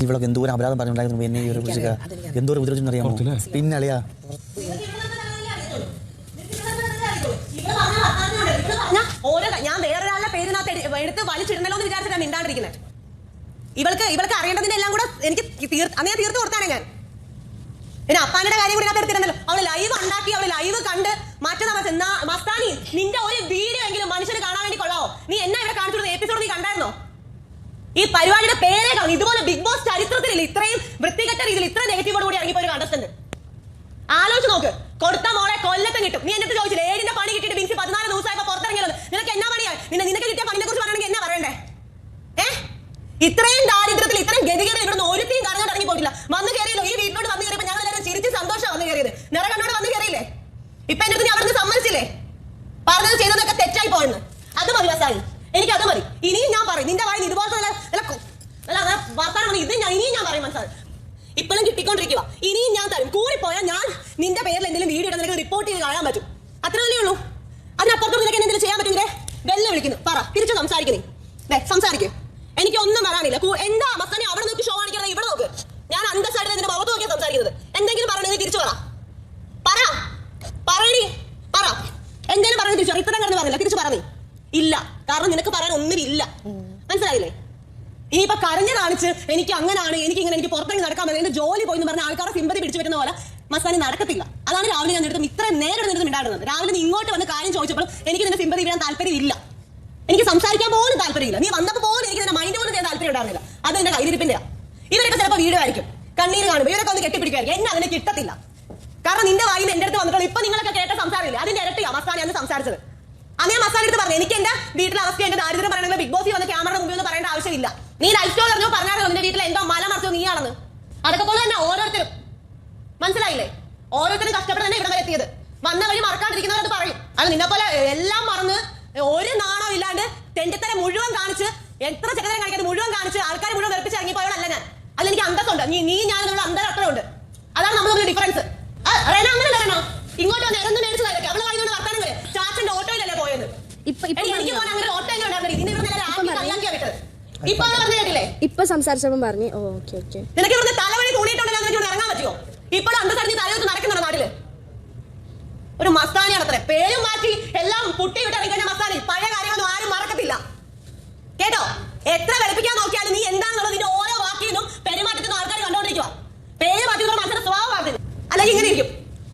ഇവളൊക്കെ എന്തോരം അപരാധം പറഞ്ഞിട്ടുണ്ടായിരുന്നു എന്നെ ഈ ഒരു കുറിച്ച് എന്തോരം ഉപദ്രവിച്ചെന്ന് അറിയാമോ? പിന്നെ അളിയാ ഞാൻ വേറൊരാളുടെ പേരിനകത്ത് എടുത്ത് വലിച്ചിടണല്ലോ എന്ന് വിചാരിച്ചിട്ടാണ് മിണ്ടാണ്ടിരിക്കുന്നത്. ഇവൾക്ക് അറിയേണ്ടതിന്റെ എല്ലാം കൂടെ എനിക്ക് അന്ന് ഞാൻ തീർത്ത് കൊടുത്താനേ ഞാൻ. പിന്നെ അപ്പാന്റെ കാര്യം കൂടി എടുത്തിരുന്നല്ലോ. അവള് ലൈവ് ഉണ്ടാക്കി, അവള് ലൈവ് കണ്ട് മറ്റന്നാ മസ്താനി നിന്റെ ഒരു വീഡിയോ എങ്കിലും മനുഷ്യന് കാണാൻ വേണ്ടി കൊള്ളാവോ? നീ എന്നെ ഇവിടെ കാണിച്ചു എപ്പിസോഡ് നീ കണ്ടായിരുന്നോ? ഈ പരിപാടിയുടെ പേരേ കാണും. ഇതുപോലെ ബിഗ് ബോസ് ചരിത്രത്തിൽ ഇത്രയും വൃത്തികെട്ട രീതിയിൽ ഇത്ര നെഗറ്റീവോട് കൂടി ഇറങ്ങിപ്പോ ഒരു കണ്ടസ്റ്റന്റ്. ആലോചിച്ച് നോക്ക്. കൊടുത്ത മോളെ കൊല്ലത്തും കിട്ടും. നീ എന്നിട്ട് ചോദിച്ചില്ലേ ഏഴിന്റെ പണി കിട്ടിയിട്ട് ബിൻസി 14 ദിവസമായപ്പോ പുറത്തിറങ്ങിയത് നിനക്ക് എന്നാ പണിയാണ്? നിനക്ക് കിട്ടിയ പണിയെ കുറിച്ച് പറയണമെങ്കിൽ എന്നാ പറയണ്ടേ? ഇത്രയും ദാരിദ്ര്യത്തിൽ ഇത്രയും ഗതികേട് ഇവിടുന്ന് ഒരുത്തിയും കറങ്ങാൻ ഇറങ്ങി പോയിട്ടില്ല. വന്ന് കയറിയല്ലോ ഈ വീട്ടിലോട്ട് വന്ന് കയറിയപ്പോ ഞങ്ങൾ എല്ലാവരും ചിരിച്ച് സന്തോഷം വന്ന് കയറിയത്. നിറകണ്ണോട് വന്ന് കയറിയില്ലേ? ഇപ്പൊ എന്റെ അടുത്ത് അവിടുന്ന് സമ്മതിച്ചില്ലേ പറഞ്ഞത് ചെയ്തതൊക്കെ തെറ്റായി പോയെന്ന്? അത് മതി മസാനി, എനിക്ക് അത് മതി. ഇനിയും ഞാൻ പറയും നിന്റെ വായി ഇതുപോലത്തെ വർത്താനം ഇത് ഇനിയും ഞാൻ പറയും. മനസ്സിലായി? ഇപ്പോഴും കിട്ടിക്കൊണ്ടിരിക്കുക. ഇനിയും ഞാൻ തരും. കൂടിപ്പോയാൽ ഞാൻ നിന്റെ പേരിൽ എന്തെങ്കിലും വീഡിയോ ഇടുന്ന നിനക്ക് റിപ്പോർട്ട് ചെയ്ത് കളയാൻ പറ്റും. അത്ര വലിയ ഉള്ളൂ. അതിനപ്പുറത്തോട്ട് നിനക്ക് എന്തെങ്കിലും ചെയ്യാൻ പറ്റുമെങ്കിലേ വെല്ലെ വിളിക്കുന്നു. പറ, തിരിച്ചു സംസാരിക്കുന്നേ. സംസാരിക്കും. എനിക്ക് ഒന്നും പറയാനില്ല. എന്താ മസ്താനി അവിടെ നോക്കി ഷോ കാണിക്കുന്നത്? ഇവിടെ നോക്ക്. ഞാൻ അന്തസ്സായിട്ട് നിന്റെ മുഖത്ത് നോക്കിയാണ് സംസാരിക്കുന്നത്. എന്തെങ്കിലും പറയണെങ്കിൽ തിരിച്ചു പറ. പറയണി, പറ. എന്തെങ്കിലും പറഞ്ഞു തിരിച്ചു. ഇത്രയും കിടന്ന് പറഞ്ഞില്ല, തിരിച്ചു പറഞ്ഞേ ഇല്ല. കാരണം നിനക്ക് പറയാൻ ഒന്നുമില്ല. മനസ്സിലായില്ലേ? ഇനിയിപ്പോ കരഞ്ഞു കാണിച്ച് എനിക്ക് അങ്ങനാണ്, എനിക്ക് പുറത്തേക്ക് നടക്കാൻ പറ്റില്ല, എന്റെ ജോലി പോയി എന്ന് പറഞ്ഞ ആൾക്കാരെ സിമ്പതി പിടിച്ചു പറ്റുന്ന പോലെ മസ്താനി നടക്കത്തില്ല. അതാണ് രാവിലെ ഞാൻ എടുത്ത് ഇത്രയും നേരം നിന്നിട്ട് മിണ്ടാടുന്നത്. രാവിലെ നീ ഇങ്ങോട്ട് വന്ന് കാര്യം ചോദിച്ചപ്പോൾ എനിക്ക് നിന്റെ സിമ്പതി വീഴാൻ താല്പര്യമില്ല. എനിക്ക് സംസാരിക്കാൻ പോലും താല്പര്യമില്ല. നീ വന്നപ്പോൾ പോലും എനിക്ക് നിന്റെ മൈൻഡ് പോലും ചെയ്യാൻ താല്പര്യം ഉണ്ടായിരുന്നില്ല. അത് നിന്റെ കയ്യിരിപ്പിന്റെയാ. ഇവരൊക്കെ ചിലപ്പോൾ വീഡിയോ ആയിരിക്കും, കണ്ണീര് കാണുമ്പോൾ ഇവരൊക്കെ ഒന്ന് കെട്ടിപ്പിടിക്കുമായിരിക്കും. എന്നെ അതിനെ കിട്ടത്തില്ല. കാരണം നിന്റെ വായിന്ന് എന്റെ അടുത്ത് വന്നിട്ടുള്ളൂ. ഇപ്പൊ നിങ്ങളൊക്കെ കേട്ട സംസാരമില്ല, അതിന്റെ ഇരട്ടിയാ മസ്താനി അന്ന് സംസാരിച്ചത്. അന്ന് ഞാൻ മസ്താനി അടുത്ത് പറഞ്ഞു എനിക്ക് എന്റെ വീട്ടിലെ അവസ്ഥ, എന്റെ ദാരിദ്ര്യം പറയണമെങ്കിൽ ബിഗ് ബോസിൽ വന്ന് ക്യാമറ മുമ്പിൽ ഒന്ന് പറയേണ്ട ആവശ്യമില്ല. നീ ലൈഫ് സ്റ്റോറി അറിഞ്ഞോ പറഞ്ഞാലോ നിന്റെ വീട്ടിൽ എന്തോ മല മറിച്ചോ നീയാണെന്ന്. അതൊക്കെ പോലെ തന്നെ ഓരോരുത്തരും, മനസ്സിലായില്ലേ? ഓരോരുത്തരും കഷ്ടപ്പെട്ട് തന്നെ ഇവിടെ വരെ എത്തിയത്. വന്ന വഴി മറക്കാണ്ടിരിക്കുന്നവരത് പറയും. അത് നിന്നെ പോലെ എല്ലാം മറന്ന് ഒരു നാണോ ഇല്ലാണ്ട് തെണ്ടിത്തര മുഴുവൻ കാണിച്ച്, എത്ര ചെക്കതരം കാണിക്കാതെ മുഴുവൻ കാണിച്ച് ആൾക്കാരെ മുഴുവൻ വെറുപ്പിച്ച് ഇറങ്ങിപ്പോയോളല്ല ഞാൻ. അതിലെനിക്ക് അന്തസ്സുണ്ട്. നീ ഞാൻ നമ്മൾ അന്തരത്രമുണ്ട്. അതാണ് നമ്മൾ തമ്മിൽ ഡിഫറൻസ്. അങ്ങനെയല്ല വേണോ ഇങ്ങോട്ട് വന്ന് ഇറന്ന് മേടിച്ചതായിരിക്കും. അവള് പറയുന്നത് വർത്താനങ്ങളെ ചാച്ചന്റെ ഓട്ടോയിലല്ലേ പോയത്. എനിക്ക് പോകാൻ അങ്ങനെ ഓട്ടോ ഇപ്പൊ സംസാരിച്ചപ്പോ പറഞ്ഞു ഓക്കെ. നിനക്ക് ഇവിടുന്ന് തലവഴി തൂണിയിട്ടുണ്ടല്ലോ ഇറങ്ങാൻ പറ്റുമോ? ഇപ്പോഴും അന്തസ്സറിഞ്ഞ് തലവെച്ച് നടക്കുന്നുണ്ടോ നാട്ടില്? ഒരു മസ്താനിയാണ് അത്ര.